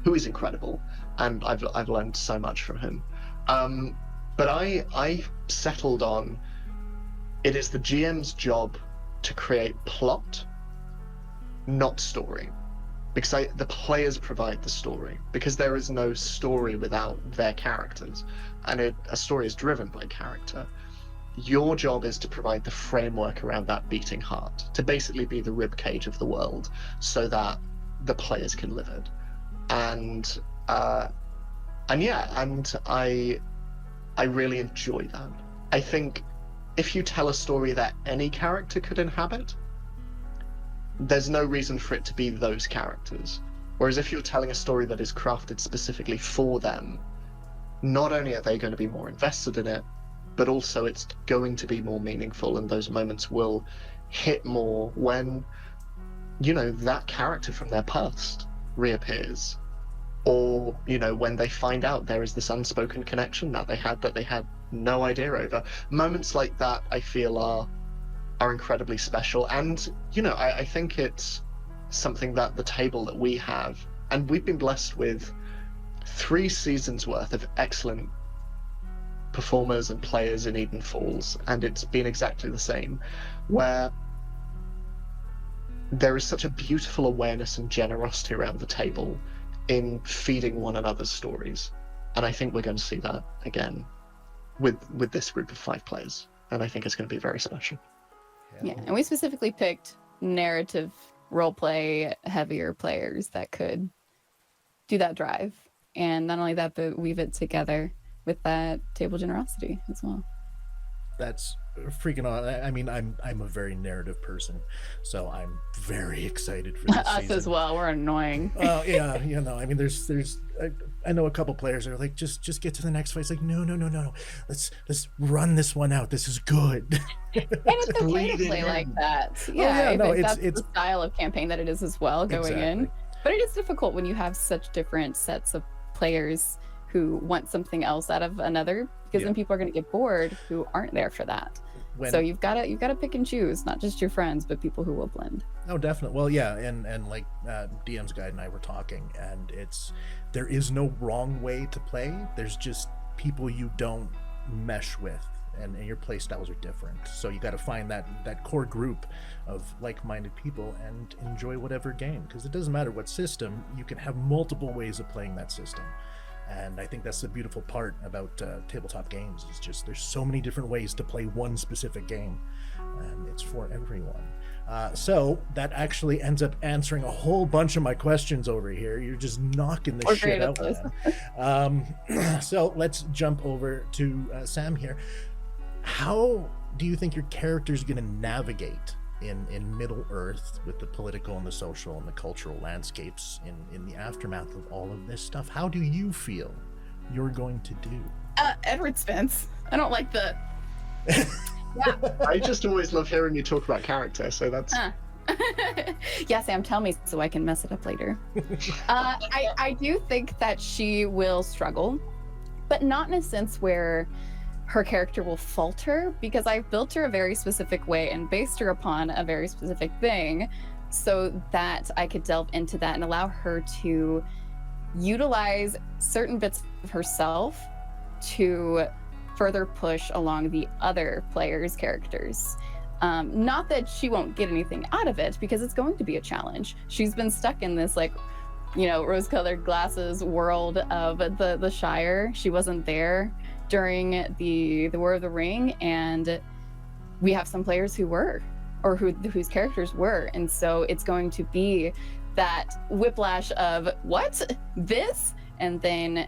who is incredible, and I've learned so much from him. But I settled on, it is the GM's job to create plot, not story. Because the players provide the story, because there is no story without their characters, and a story is driven by character. Your job is to provide the framework around that beating heart, to basically be the ribcage of the world, so that the players can live it. And I really enjoy that. I think if you tell a story that any character could inhabit, there's no reason for it to be those characters. Whereas if you're telling a story that is crafted specifically for them, not only are they going to be more invested in it, but also it's going to be more meaningful, and those moments will hit more when, that character from their past reappears. Or, when they find out there is this unspoken connection that they had no idea over. Moments like that, I feel, are incredibly special. And I think it's something that the table that we have, and we've been blessed with 3 seasons worth of excellent performers and players in Eden Falls, and it's been exactly the same, where there is such a beautiful awareness and generosity around the table in feeding one another's stories. And I think we're going to see that again with this group of 5 players, and I think it's going to be very special. Yeah, and we specifically picked narrative roleplay heavier players that could do that drive, and not only that, but weave it together with that table generosity as well. That's freaking on. I mean, I'm a very narrative person, so I'm very excited for this Us season. as well. We're annoying. Yeah, I mean, there's I know a couple players that are like, just get to the next fight. It's like, no. Let's run this one out. This is good. And it's okay to play like that. Yeah, that's the style of campaign that it is as well, going in. But it is difficult when you have such different sets of players who want something else out of another, because then people are going to get bored who aren't there for that. So you've got to pick and choose, not just your friends, but people who will blend. Oh, definitely. Well, yeah, and like DM's Guide and I were talking, and there is no wrong way to play. There's just people you don't mesh with, and your play styles are different. So you got to find that core group of like-minded people and enjoy whatever game, because it doesn't matter what system, you can have multiple ways of playing that system. And I think that's the beautiful part about tabletop games, is just there's so many different ways to play one specific game, and it's for everyone. So that actually ends up answering a whole bunch of my questions over here. You're just knocking the shit out, man. So let's jump over to Sam here. How do you think your character is going to navigate in Middle Earth with the political and the social and the cultural landscapes in the aftermath of all of this stuff? How do you feel you're going to do? Edward Spence. I don't like the... Yeah. I just always love hearing you talk about character, so that's... Yeah, Sam, tell me so I can mess it up later. I do think that she will struggle, but not in a sense where her character will falter, because I've built her a very specific way and based her upon a very specific thing so that I could delve into that and allow her to utilize certain bits of herself to further push along the other players' characters. Not that she won't get anything out of it, because it's going to be a challenge. She's been stuck in this, like, you know, rose-colored glasses world of the Shire. She wasn't there during the War of the Ring, and we have some players who were, or whose characters were, and so it's going to be that whiplash of what this, and then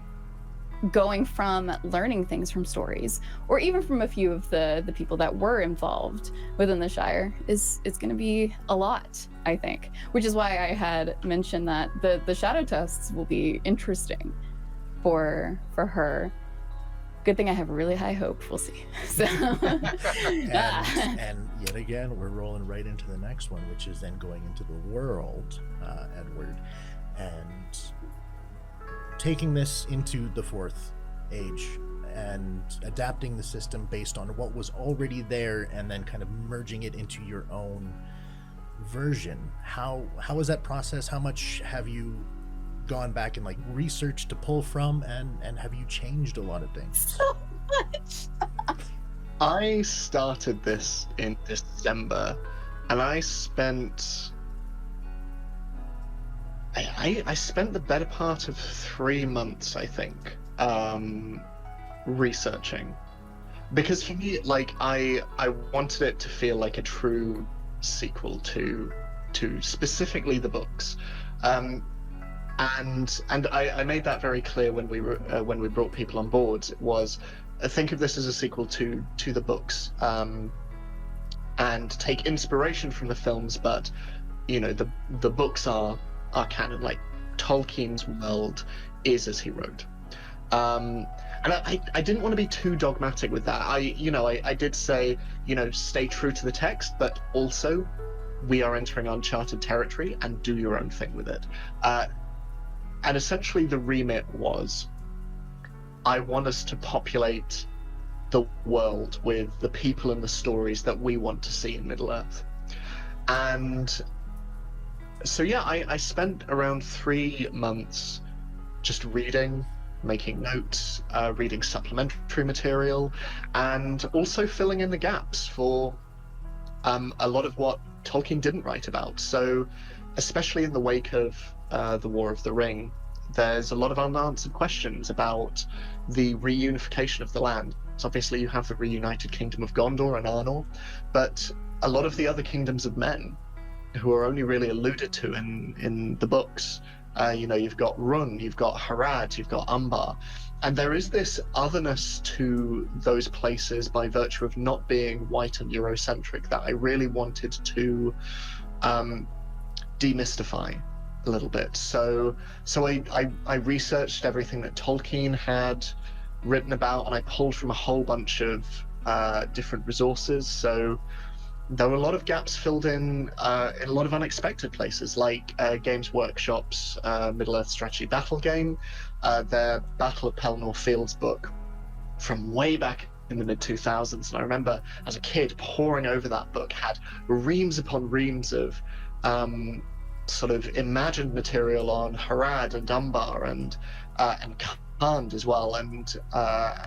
going from learning things from stories, or even from a few of the people that were involved within the Shire, it's going to be a lot, I think, which is why I had mentioned that the shadow tests will be interesting for her. Good thing I have really high hope. We'll see. So, and yet again, we're rolling right into the next one, which is then going into the world, Edward, and taking this into the fourth age and adapting the system based on what was already there, and then kind of merging it into your own version. How is that process? How much have you gone back and like research to pull from, and have you changed a lot of things? So much. I started this in December, and I spent the better part of 3 months, I think, researching, because for me, like, I wanted it to feel like a true sequel to specifically the books. And I made that very clear when we brought people on board. It was, think of this as a sequel to the books, and take inspiration from the films, but you know, the books are canon. Like, Tolkien's world is as he wrote. And I didn't want to be too dogmatic with that. I did say, you know, stay true to the text, but also we are entering uncharted territory, and do your own thing with it. And essentially the remit was, I want us to populate the world with the people and the stories that we want to see in Middle-earth. And so yeah, I spent around 3 months just reading, making notes, reading supplementary material, and also filling in the gaps for a lot of what Tolkien didn't write about. So especially in the wake of the War of the Ring, there's a lot of unanswered questions about the reunification of the land. So obviously you have the reunited kingdom of Gondor and Arnor, but a lot of the other kingdoms of men, who are only really alluded to in the books, you've got Run, you've got Harad, you've got Umbar, and there is this otherness to those places by virtue of not being white and Eurocentric that I really wanted to demystify a little bit. So I researched everything that Tolkien had written about, and I pulled from a whole bunch of different resources. So there were a lot of gaps filled in a lot of unexpected places, like Games Workshop's Middle-earth strategy battle game, their Battle of Pelennor Fields book from way back in the mid-2000s. And I remember as a kid poring over that book, had reams upon reams of sort of imagined material on Harad and Umbar and Hand as well, and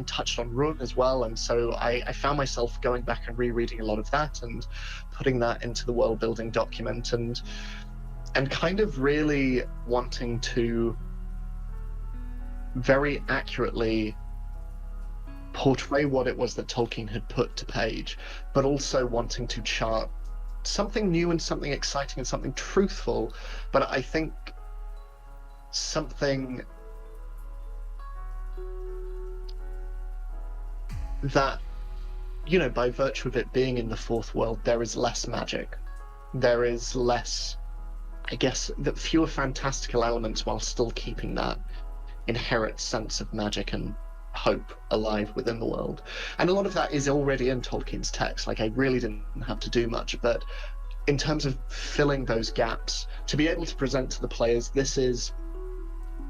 touched on Rune as well, and so I found myself going back and rereading a lot of that and putting that into the world building document, and kind of really wanting to very accurately portray what it was that Tolkien had put to page, but also wanting to chart something new and something exciting and something truthful, but I think something that, you know, by virtue of it being in the fourth world, there is less magic. There is less, I guess, that fewer fantastical elements while still keeping that inherent sense of magic and hope alive within the world. And a lot of that is already in Tolkien's text. Like, I really didn't have to do much, but in terms of filling those gaps, to be able to present to the players, this is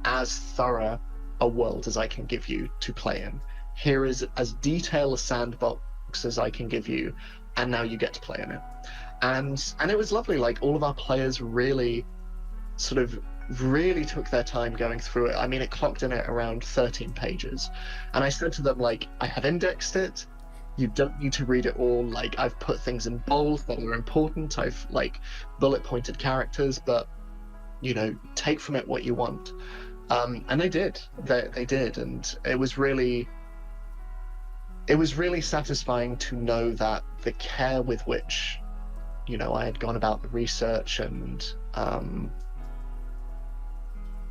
as thorough a world as I can give you to play in. Here is as detailed a sandbox as I can give you, and now you get to play in it. And it was lovely. Like, all of our players really took their time going through it. I mean, it clocked in at around 13 pages. And I said to them, like, I have indexed it. You don't need to read it all. Like, I've put things in bold that are important. I've, like, bullet pointed characters, but, you know, take from it what you want. And they did. They did. And it was really satisfying to know that the care with which, you know, I had gone about the research, and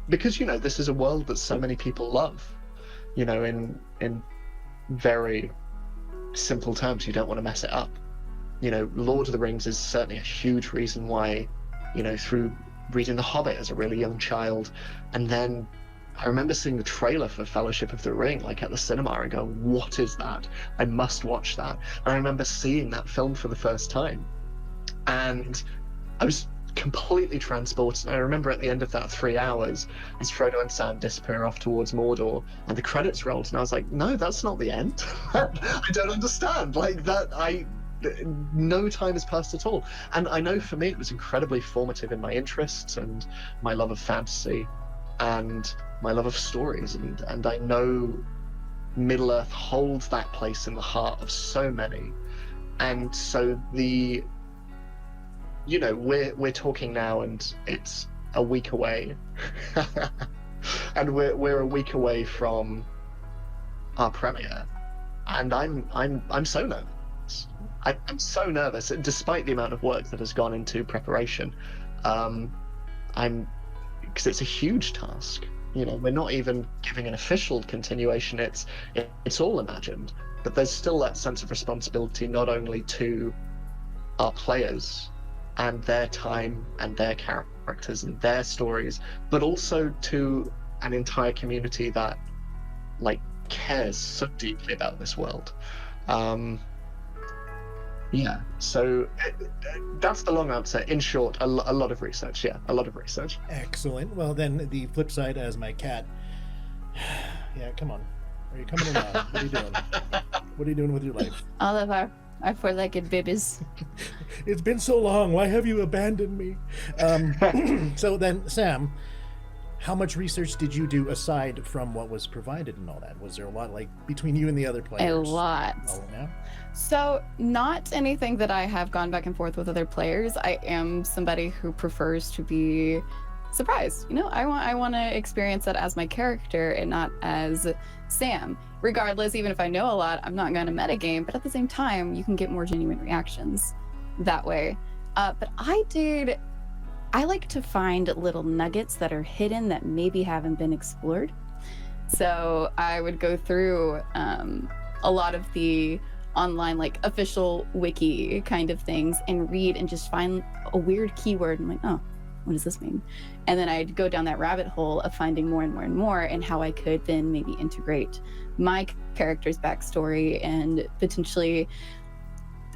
because, you know, this is a world that so many people love, you know, in very simple terms, you don't want to mess it up. You know, Lord of the Rings is certainly a huge reason why, you know, through reading The Hobbit as a really young child, and then I remember seeing the trailer for Fellowship of the Ring, like, at the cinema, and go, what is that? I must watch that. And I remember seeing that film for the first time, and I was completely transported. And I remember at the end of that 3 hours, as Frodo and Sam disappear off towards Mordor, and the credits rolled, and I was like, no, that's not the end. I don't understand. Like, no time has passed at all. And I know for me it was incredibly formative in my interests and my love of fantasy and my love of stories, and I know Middle-earth holds that place in the heart of so many. And so you know, we're talking now, and it's a week away, and we're a week away from our premiere, and I'm so nervous. I'm so nervous, despite the amount of work that has gone into preparation. Because it's a huge task. You know, we're not even giving an official continuation. It's all imagined, but there's still that sense of responsibility, not only to our players and their time and their characters and their stories, but also to an entire community that, like, cares so deeply about this world. Yeah, so that's the long answer. In short, a lot of research. Yeah, a lot of research. Excellent. Well, then the flip side, as my cat. Yeah, come on. Are you coming in now? What are you doing? What are you doing with your life? All of our four-legged babies. It's been so long. Why have you abandoned me? So then, Sam, how much research did you do aside from what was provided and all that? Was there a lot, like, between you and the other players? A lot. Oh, yeah? So, not anything that I have gone back and forth with other players. I am somebody who prefers to be surprised. You know, I want to experience that as my character and not as Sam. Regardless, even if I know a lot, I'm not going to metagame, but at the same time, you can get more genuine reactions that way. But I like to find little nuggets that are hidden that maybe haven't been explored. So I would go through a lot of the online, like, official wiki kind of things and read and just find a weird keyword and I'm like, oh, what does this mean? And then I'd go down that rabbit hole of finding more and more and more, and how I could then maybe integrate my character's backstory and potentially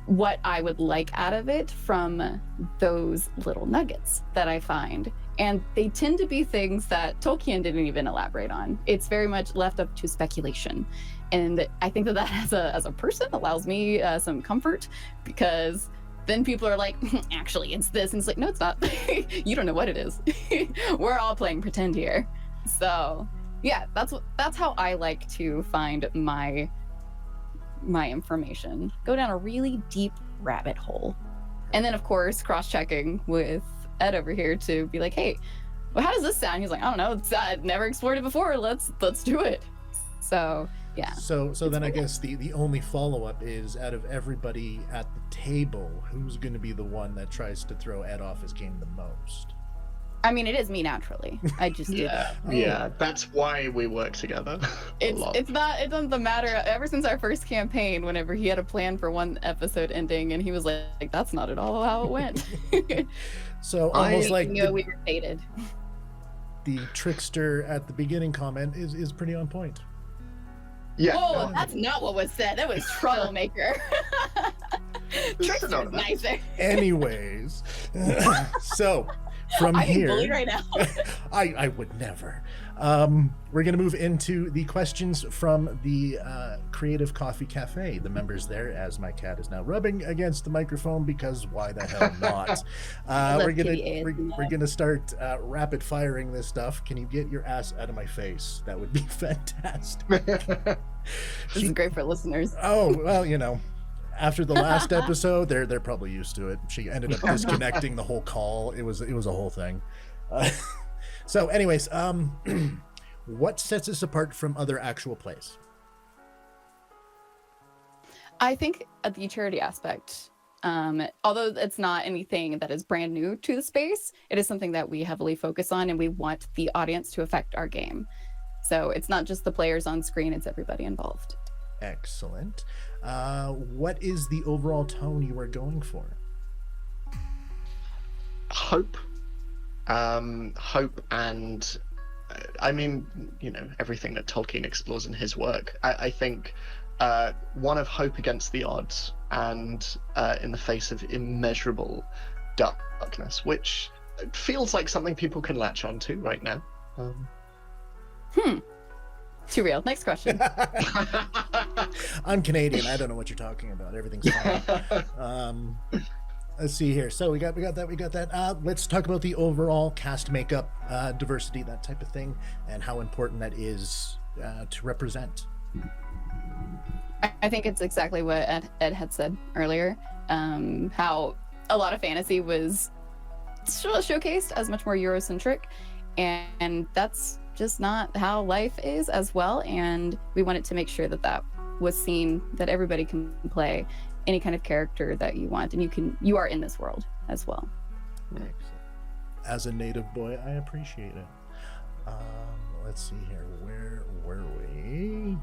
what I would like out of it from those little nuggets that I find. And they tend to be things that Tolkien didn't even elaborate on. It's very much left up to speculation. And I think that as a person allows me some comfort, because then people are like, actually, it's this. And it's like, no, it's not. You don't know what it is. We're all playing pretend here. So Yeah, that's how I like to find my information. Go down a really deep rabbit hole. And then of course cross-checking with Ed over here to be like, hey, well, how does this sound? He's like, I don't know, I've never explored it before. Let's do it. So yeah. So then I guess the only follow-up is, out of everybody at the table, who's going to be the one that tries to throw Ed off his game the most? I mean, it is me naturally. I just do that. Yeah, that's why we work together. It doesn't matter. Ever since our first campaign, whenever he had a plan for one episode ending, and he was like, that's not at all how it went. So almost like we were fated. The trickster at the beginning comment is pretty on point. Yeah. Whoa, that's not what was said. That was troublemaker. Trickster's nicer. Anyways, so from I'm here, bullied right now. I would never. We're going to move into the questions from the Creative Coffee Cafe. The members there, as my cat is now rubbing against the microphone, because why the hell not? We're gonna start rapid firing this stuff. Can you get your ass out of my face? That would be fantastic. This is great for listeners. Oh well, you know. After the last episode, they're probably used to it. She ended up disconnecting the whole call. It was a whole thing. So anyways, what sets us apart from other actual plays? I think the utility aspect, although it's not anything that is brand new to the space, it is something that we heavily focus on, and we want the audience to affect our game. So it's not just the players on screen, it's everybody involved. Excellent. What is the overall tone you are going for? Hope. Hope, and I mean, you know, everything that Tolkien explores in his work. I think one of hope against the odds, and in the face of immeasurable darkness, which feels like something people can latch onto right now. Too real. Next question. I'm Canadian. I don't know what you're talking about. Everything's fine. Let's see here. So we got that. Let's talk about the overall cast makeup, diversity, that type of thing, and how important that is to represent. I think it's exactly what Ed had said earlier. How a lot of fantasy was showcased as much more Eurocentric, and that's just not how life is as well. And we wanted to make sure that was seen, that everybody can play any kind of character that you want, and you are in this world as well. Excellent. As a native boy, I appreciate it. Let's see here. Where were we?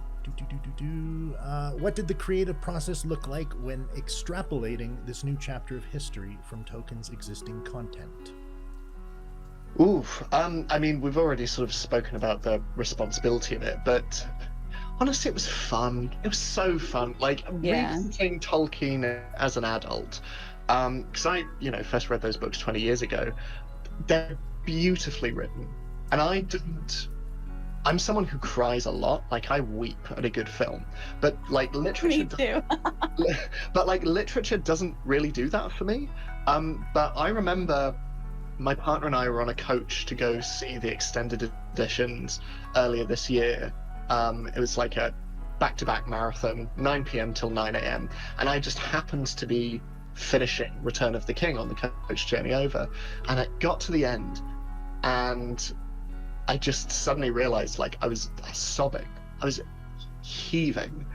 What did the creative process look like when extrapolating this new chapter of history from Token's existing content? Oof. I mean, we've already sort of spoken about the responsibility of it, but honestly, it was fun. It was so fun. Like, reading Tolkien as an adult, because I, first read those books 20 years ago. They're beautifully written, and I'm someone who cries a lot. Like, I weep at a good film, but like literature. Me too. But like literature doesn't really do that for me. But I remember my partner and I were on a coach to go see the extended editions earlier this year. It was like a back-to-back marathon, 9 p.m. till 9 a.m. And I just happened to be finishing Return of the King on the coach journey over. And it got to the end, and I just suddenly realized, like, I was sobbing. I was heaving.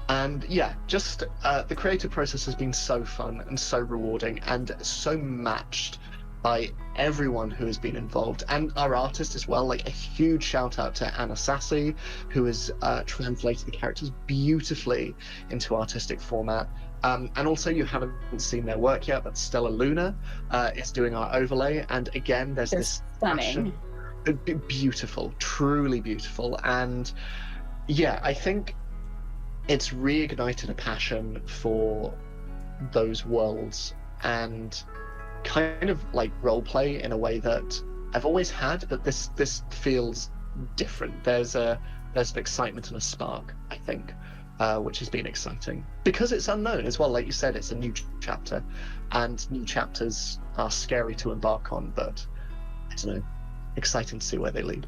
And yeah, just the creative process has been so fun and so rewarding and so matched by everyone who has been involved, and our artist as well. Like, a huge shout out to Anna Sassi, who has translated the characters beautifully into artistic format. And also, you haven't seen their work yet, but Stella Luna is doing our overlay, and again, there's this stunning, beautiful, truly beautiful. And yeah, I think it's reignited a passion for those worlds and kind of like role play in a way that I've always had, but this feels different. There's an excitement and a spark, I think, which has been exciting because it's unknown as well. Like you said, it's a new chapter, and new chapters are scary to embark on, but I don't know, exciting to see where they lead.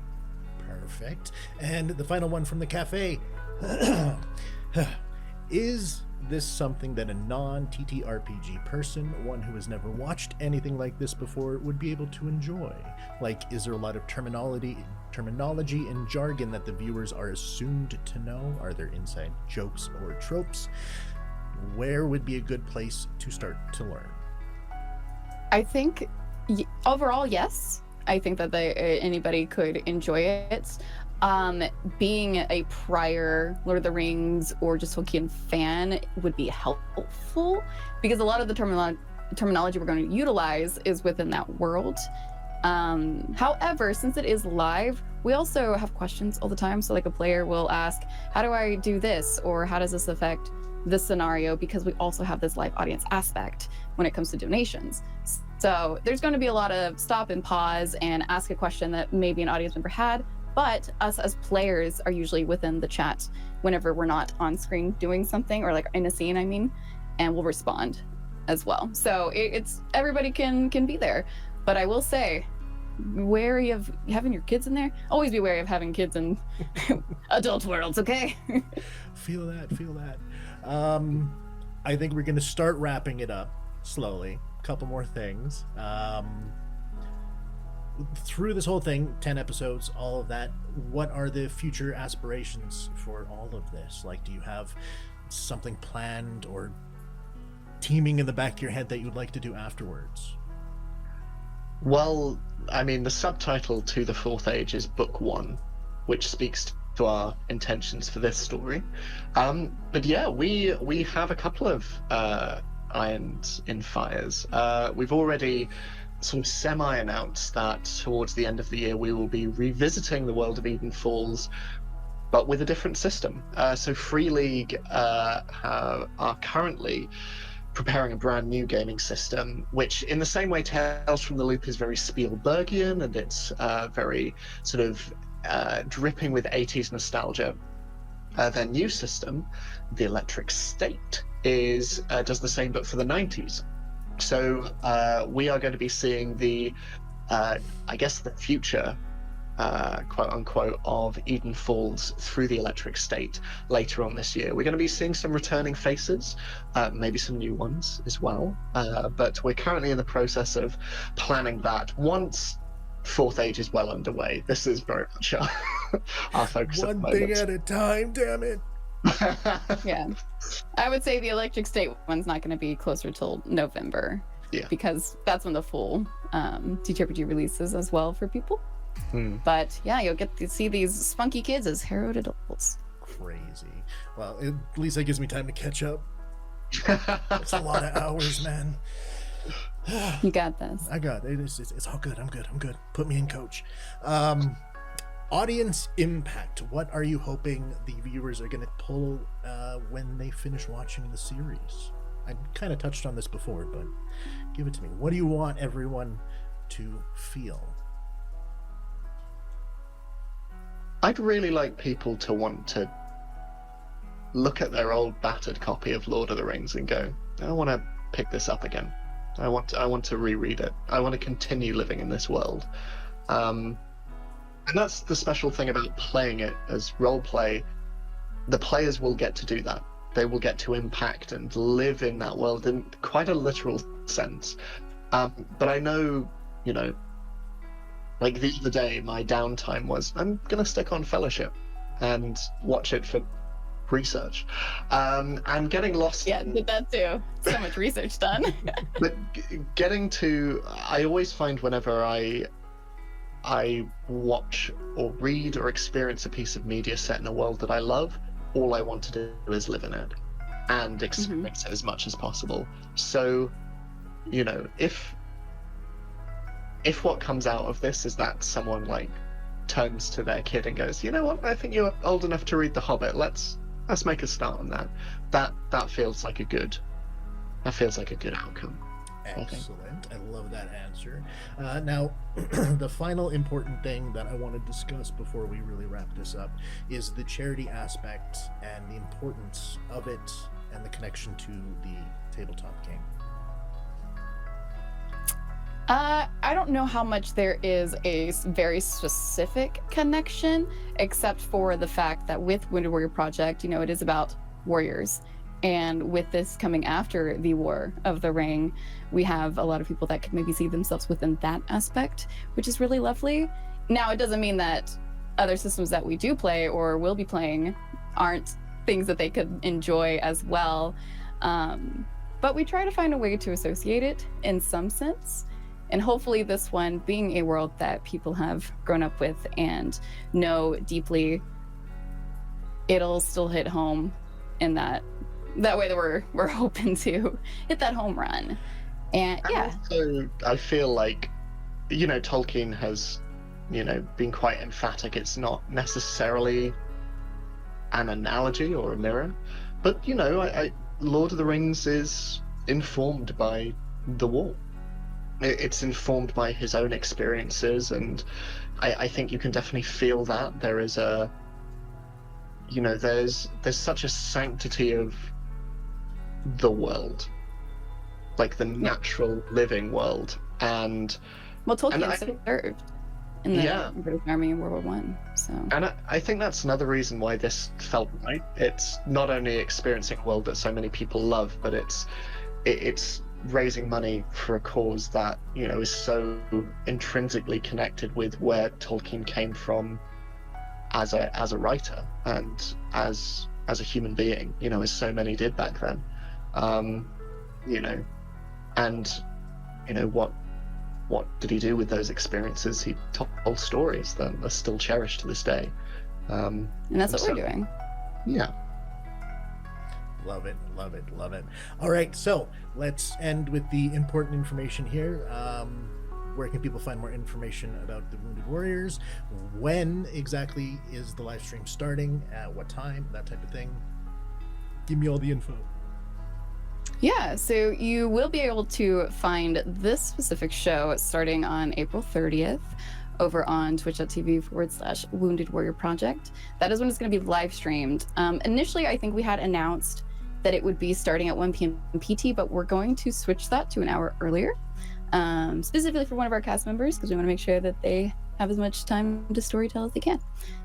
Perfect. And the final one from the cafe. Is this something that a non-TTRPG person, one who has never watched anything like this before, would be able to enjoy? Like, is there a lot of terminology and jargon that the viewers are assumed to know? Are there inside jokes or tropes? Where would be a good place to start to learn? I think overall, yes. I think that anybody could enjoy it. Being a prior Lord of the Rings or just Tolkien fan would be helpful, because a lot of the terminology we're going to utilize is within that world. However, since it is live, we also have questions all the time. So like a player will ask, how do I do this? Or how does this affect this scenario? Because we also have this live audience aspect when it comes to donations. So there's going to be a lot of stop and pause and ask a question that maybe an audience member had, but us as players are usually within the chat whenever we're not on screen doing something, or like in a scene, I mean, and we'll respond as well. So it's everybody can be there. But I will say, wary of having your kids in there. Always be wary of having kids in adult worlds, okay? Feel that. I think we're going to start wrapping it up slowly. Couple more things. Through this whole thing, 10 episodes, all of that, what are the future aspirations for all of this? Like, do you have something planned or teaming in the back of your head that you'd like to do afterwards? Well, I mean, the subtitle to The Fourth Age is Book 1, which speaks to our intentions for this story. But yeah, we have a couple of irons in fires. We've already sort of semi-announced that towards the end of the year we will be revisiting the world of Eden Falls, but with a different system. So Free League are currently preparing a brand new gaming system, which in the same way Tales from the Loop is very Spielbergian and it's very sort of dripping with 80s nostalgia. Their new system, the Electric State, does the same but for the 90s. So we are going to be seeing the, I guess, the future, quote unquote, of Eden Falls through the Electric State later on this year. We're going to be seeing some returning faces, maybe some new ones as well. But we're currently in the process of planning that. Once Fourth Age is well underway, this is very much our focus. One thing at a time, damn it. Yeah, I would say the Electric State one's not going to be closer till November, because that's when the full TTRPG releases as well for people. But yeah, you'll get to see these spunky kids as harrowed adults. Crazy. Well, at least that gives me time to catch up. It's a lot of hours, man. You got this. I got it. It's all good. I'm good. Put me in, coach. Audience impact. What are you hoping the viewers are going to pull when they finish watching the series? I kind of touched on this before, but give it to me. What do you want everyone to feel? I'd really like people to want to look at their old battered copy of Lord of the Rings and go, I want to pick this up again. I want to reread it. I want to continue living in this world. And that's the special thing about playing it as role play. The players will get to do that. They will get to impact and live in that world in quite a literal sense. But I know, like the other day, my downtime was, I'm going to stick on Fellowship and watch it for research. And getting lost. Yeah, did that too. So much research done. But I always find whenever I watch or read or experience a piece of media set in a world that I love, all I want to do is live in it and experience it as much as possible. So, if what comes out of this is that someone like turns to their kid and goes, you know what, I think you're old enough to read The Hobbit. Let's make a start on that. That feels like a good outcome. Excellent. I love that answer. Now, the final important thing that I want to discuss before we really wrap this up is the charity aspect and the importance of it and the connection to the tabletop game. I don't know how much there is a very specific connection, except for the fact that with Wounded Warrior Project, it is about warriors. And with this coming after the War of the Ring, we have a lot of people that could maybe see themselves within that aspect, which is really lovely. Now, it doesn't mean that other systems that we do play or will be playing aren't things that they could enjoy as well. But we try to find a way to associate it in some sense. And hopefully this one being a world that people have grown up with and know deeply, it'll still hit home in that way that we're hoping to hit that home run. And yeah. Also, I feel like, Tolkien has, been quite emphatic. It's not necessarily an analogy or a mirror, but, Lord of the Rings is informed by the war. It's informed by his own experiences, and I think you can definitely feel that there is there's such a sanctity of the world, like the natural living world, and Tolkien served in the British Army in World War One. So, and I think that's another reason why this felt right. It's not only experiencing a world that so many people love, but it's raising money for a cause that is so intrinsically connected with where Tolkien came from as a writer and as a human being, as so many did back then. What did he do with those experiences? He told stories that are still cherished to this day. And that's what we're doing. Yeah. Love it, love it, love it. All right, so let's end with the important information here. Where can people find more information about the Wounded Warriors? When exactly is the live stream starting? At what time? That type of thing. Give me all the info. Yeah, so you will be able to find this specific show starting on April 30th over on twitch.tv/Wounded Warrior Project. That is when it's going to be live streamed. Initially, I think we had announced that it would be starting at 1 p.m. PT, but we're going to switch that to an hour earlier, specifically for one of our cast members, because we want to make sure that they have as much time to storytell as they can.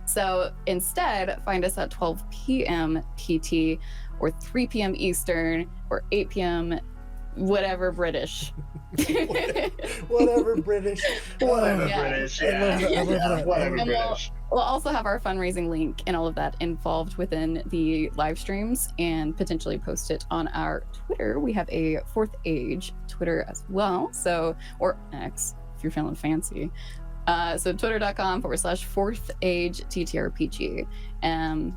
So instead, find us at 12 p.m. PT or 3 p.m. Eastern or 8 p.m. whatever British. Whatever British. Whatever Yeah. British. I love that. Whatever And British. We'll also have our fundraising link and all of that involved within the live streams and potentially post it on our Twitter. We have a Fourth Age Twitter as well. So, or X, if you're feeling fancy. So twitter.com/Fourth Age TTRPG.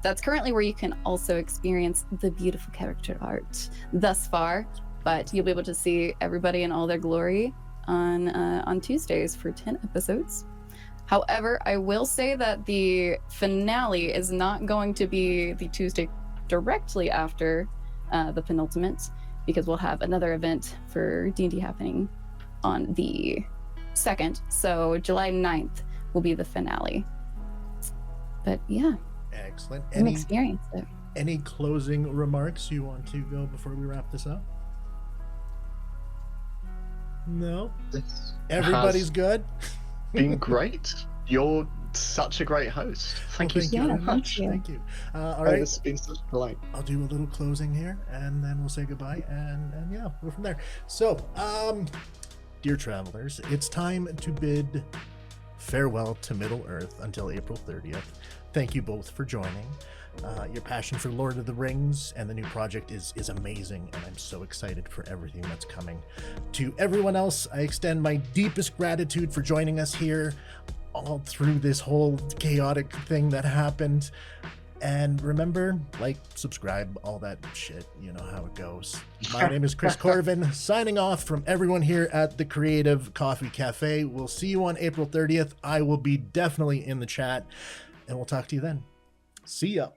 That's currently where you can also experience the beautiful character art thus far, but you'll be able to see everybody in all their glory on Tuesdays for 10 episodes. However, I will say that the finale is not going to be the Tuesday directly after the penultimate, because we'll have another event for D&D happening on the 2nd. So July 9th will be the finale. But yeah. Excellent. I'm experienced it. Any closing remarks you want to go before we wrap this up? No? Everybody's good? Been great. You're such a great host. Thank you so much. Thank you. All right. It's been such a delight. I'll do a little closing here, and then we'll say goodbye, and yeah, we'll go from there. So, dear travelers, it's time to bid farewell to Middle Earth until April 30th. Thank you both for joining. Your passion for Lord of the Rings and the new project is amazing, and I'm so excited for everything that's coming. To everyone else, I extend my deepest gratitude for joining us here all through this whole chaotic thing that happened. And remember, like, subscribe, all that shit. You know how it goes. My name is Chris Corvan, signing off from everyone here at the Creative Coffee Cafe. We'll see you on April 30th. I will be definitely in the chat, and we'll talk to you then. See ya.